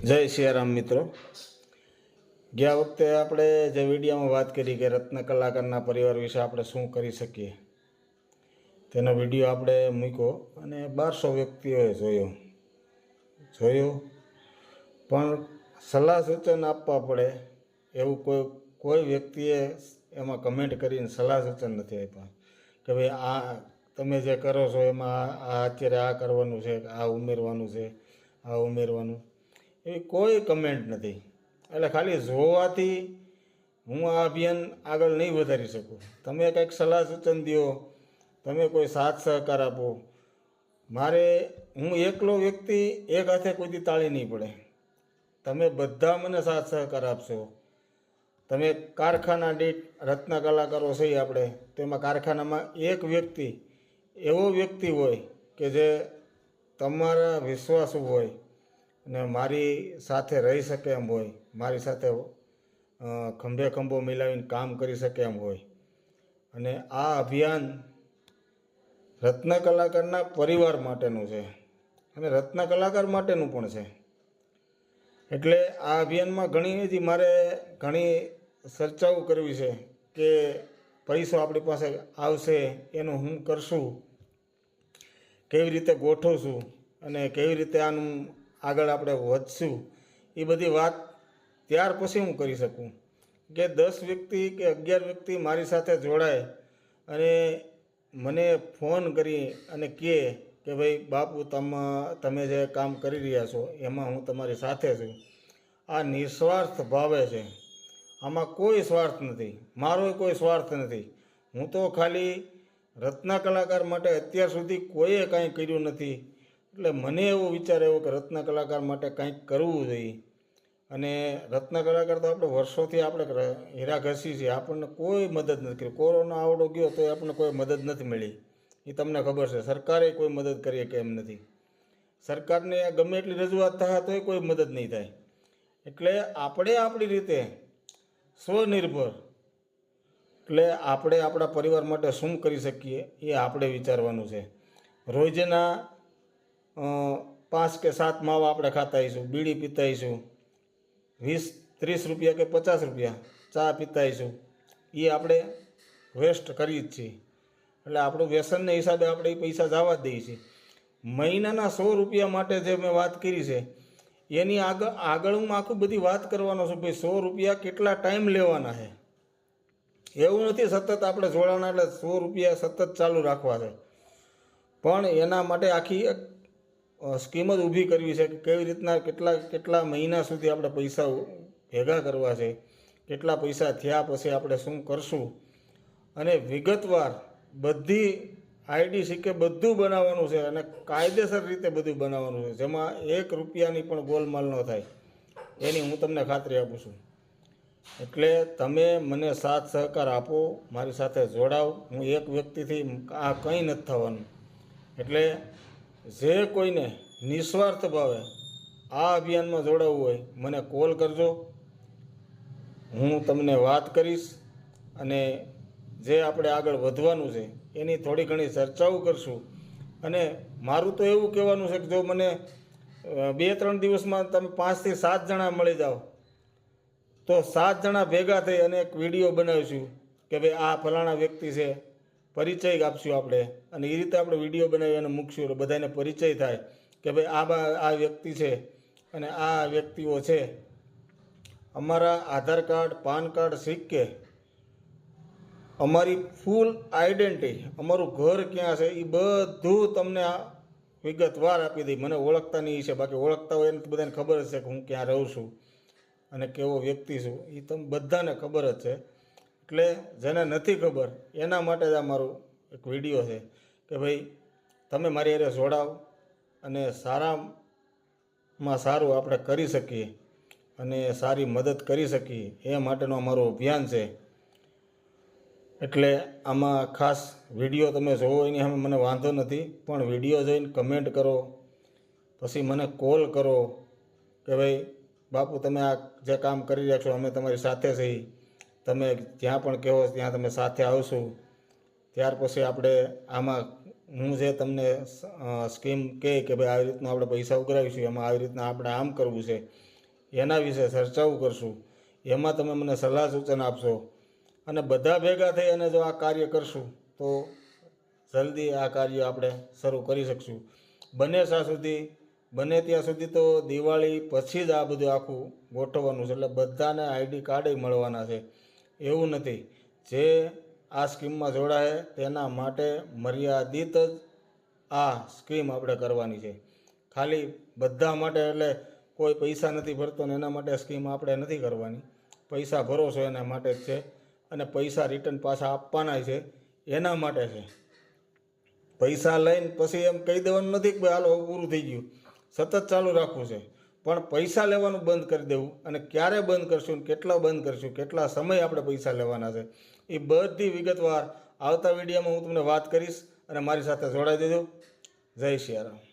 જય સિયારામ મિત્રો, ગયા વખતે આપણે જે વિડીયોમાં વાત કરી કે રત્ન કલાકારના પરિવાર વિશે આપણે શું કરી શકીએ તેનો વિડીયો આપણે મૂક્યો અને 1200 વ્યક્તિઓએ જોયો પણ સલાહ સૂચન આપવા પડે એવું કોઈ વ્યક્તિએ એમાં કમેન્ટ કરીને સલાહ સૂચન નથી આપ્યા કે ભાઈ આ તમે જે કરો છો એમાં અત્યારે આ કરવાનું છે, આ ઉમેરવાનું છે, આ ઉમેરવાનું, એવી કોઈ કમેન્ટ નથી. એટલે ખાલી જોવાથી હું આ અભિયાન આગળ નહીં વધારી શકું. તમે કંઈક સલાહ સૂચન દો, તમે કોઈ સાથ સહકાર આપો. હું એકલો વ્યક્તિ એક હાથે કોઈથી તાળી નહીં પડે. તમે બધા મને સાથ સહકાર આપશો. તમે કારખાના દીઠ રત્ન કલાકારો છે આપણે, તેમાં કારખાનામાં એક વ્યક્તિ એવો વ્યક્તિ હોય કે જે તમારા વિશ્વાસુ હોય અને મારી સાથે રહી શકે એમ હોય, મારી સાથે ખંભે ખંભો મિલાવીને કામ કરી શકે એમ હોય. અને આ અભિયાન રત્ન કલાકારના પરિવાર માટેનું છે અને રત્ન કલાકાર માટેનું પણ છે. એટલે આ અભિયાનમાં મારે ઘણી ચર્ચાઓ કરવી છે કે પૈસો આપણી પાસે આવશે એનું હું કરશું, કેવી રીતે ગોઠવશું અને કેવી રીતે આનું આગળ આપણે વધશું. એ બધી વાત ત્યાર પછી હું કરી શકું કે 10 વ્યક્તિ કે 11 વ્યક્તિ મારી સાથે જોડાય અને મને ફોન કરી અને કહે કે ભાઈ બાપુ તમે જે કામ કરી રહ્યા છો એમાં હું તમારી સાથે છું. આ નિસ્વાર્થ ભાવે છે, આમાં કોઈ સ્વાર્થ નથી, મારો કોઈ સ્વાર્થ નથી. હું તો ખાલી રત્ન કલાકાર માટે અત્યાર સુધી કોઈએ કાંઈ કર્યું નથી. એટલે મને એવો વિચાર આવ્યો કે રત્ન કલાકાર માટે કંઈક કરવું જોઈએ. અને રત્ન કલાકાર તો આપણે વર્ષોથી આપણે હીરા ઘસી છીએ, આપણને કોઈ મદદ નથી કરી. કોરોના આવડો ગયો તો આપણને કોઈ મદદ નથી મળી, એ તમને ખબર છે. સરકારે કોઈ મદદ કરી કે એમ નથી. સરકારને ગમે એટલી રજૂઆત થાય તોય કોઈ મદદ નહીં થાય. એટલે આપણે આપણી રીતે સ્વનિર્ભર, એટલે આપણે આપણા પરિવાર માટે શું કરી શકીએ એ આપણે વિચારવાનું છે. રોજના 5 કે 7 માવા આપણે ખાતા આવીશું, બીડી પીતા આવીશું, 20-30 રૂપિયા કે 50 રૂપિયા ચા પીતા આવીશું, એ આપણે વેસ્ટ કરીએ જ છીએ. એટલે આપણું વ્યસનના હિસાબે આપણે એ પૈસા જવા જ દઈએ છીએ. મહિનાના 100 રૂપિયા માટે જે મેં વાત કરી છે એની આગળ હું આખું બધી વાત કરવાનો છું. ભાઈ 100 રૂપિયા કેટલા ટાઈમ લેવાના છે, એવું નથી સતત આપણે જોડાના એટલે 100 રૂપિયા સતત ચાલુ રાખવા છે. પણ એના માટે આખી એક સ્કીમ જ ઊભી કરવી છે કે કેવી રીતના કેટલા મહિના સુધી આપણે પૈસા ભેગા કરવા છે, કેટલા પૈસા થયા પછી આપણે શું કરશું. અને વિગતવાર બધી IDC કે બધું બનાવવાનું છે અને કાયદેસર રીતે બધું બનાવવાનું છે, જેમાં 1 રૂપિયાની પણ ગોલમાલ ન થાય એની હું તમને ખાતરી આપું છું. એટલે તમે મને સાથ સહકાર આપો, મારી સાથે જોડાવ. હું એક વ્યક્તિથી આ કંઈ નથી થવાનું. એટલે જે કોઈને નિસ્વાર્થ ભાવે આ અભિયાનમાં જોડાવવું હોય મને કોલ કરજો, હું તમને વાત કરીશ અને જે આપણે આગળ વધવાનું છે એની થોડી ઘણી ચર્ચાઓ કરશું. અને મારું તો એવું કહેવાનું છે કે જો મને 2-3 દિવસમાં તમે 5 થી 7 જણા મળી જાઓ તો 7 જણા ભેગા થઈ અને એક વિડીયો બનાવીશું કે ભાઈ આ ફલાણા વ્યક્તિ છે, પરિચય આપશું આપણે. અને એ રીતે આપણે વિડીયો બનાવી અને મૂકશું એટલે બધાને પરિચય થાય કે ભાઈ આ વ્યક્તિ છે અને આ વ્યક્તિઓ છે. અમારા આધાર કાર્ડ, પાન કાર્ડ, સિક્કે, અમારી ફૂલ આઈડેન્ટિટી, અમારું ઘર ક્યાં છે એ બધું તમને વિગતવાર આપી દઈ. મને ઓળખતા નહીં છે, બાકી ઓળખતા હોય એને તો બધાને ખબર જ છે કે હું ક્યાં રહું છું અને કેવો વ્યક્તિ છું, એ તમને બધાને ખબર જ છે. એટલે જેને નથી ખબર એના માટે જ આ મારું એક વિડીયો છે કે ભાઈ તમે મારી હારે જોડાવ અને સારામાં સારું આપણે કરી શકીએ અને સારી મદદ કરી શકીએ એ માટેનો અમારો અભિયાન છે. એટલે આમાં ખાસ વિડીયો તમે જોવો એની સામે મને વાંધો નથી, પણ વિડીયો જોઈને કમેન્ટ કરો, પછી મને કોલ કરો કે ભાઈ બાપુ તમે આ જે કામ કરી રહ્યા છો અમે તમારી સાથે છીએ, તમે જ્યાં પણ કહો ત્યાં તમે સાથે આવશું. ત્યાર પછી આપણે આમાં હું જે તમને સ્કીમ કહે કે ભાઈ આવી રીતના આપણે પૈસા ઉઘરાવીશું, એમાં આવી રીતના આપણે આમ કરવું છે, એના વિશે ચર્ચાઓ કરશું. એમાં તમે મને સલાહ સૂચન આપશો અને બધા ભેગા થઈ અને જો આ કાર્ય કરશું તો જલ્દી આ કાર્ય આપણે શરૂ કરી શકશું. બને ત્યાં સુધી તો દિવાળી પછી જ આ બધું આખું ગોઠવવાનું છે. એટલે બધાને આઈડી કાર્ડ મળવાના છે. એવું નથી. જે આ સ્કીમમાં જોડાય તેના માટે મર્યાદિત જ આ સ્કીમ આપણે કરવાની છે. ખાલી બધા માટે એટલે કોઈ પૈસા નથી ભરતો ને એના માટે સ્કીમ આપણે નથી કરવાની. પૈસા ભરો છો એના માટે જ છે અને પૈસા રિટર્ન પાછા આપવાના છે એના માટે છે. પૈસા લઈને પછી એમ કહી દેવાનું નથી કે ભાઈ હાલો પૂરું થઈ ગયું. સતત ચાલુ રાખવું છે. પણ પૈસા લેવાનું બંધ કરી દેવું અને ક્યારે બંધ કરશું, કેટલા બંધ કરશું, કેટલા સમય આપણે પૈસા લેવાના છે, એ બધી વિગતવાર આવતા વિડીયોમાં હું તમને વાત કરીશ અને મારી સાથે જોડાઈ દેજો. જય સિયારામ.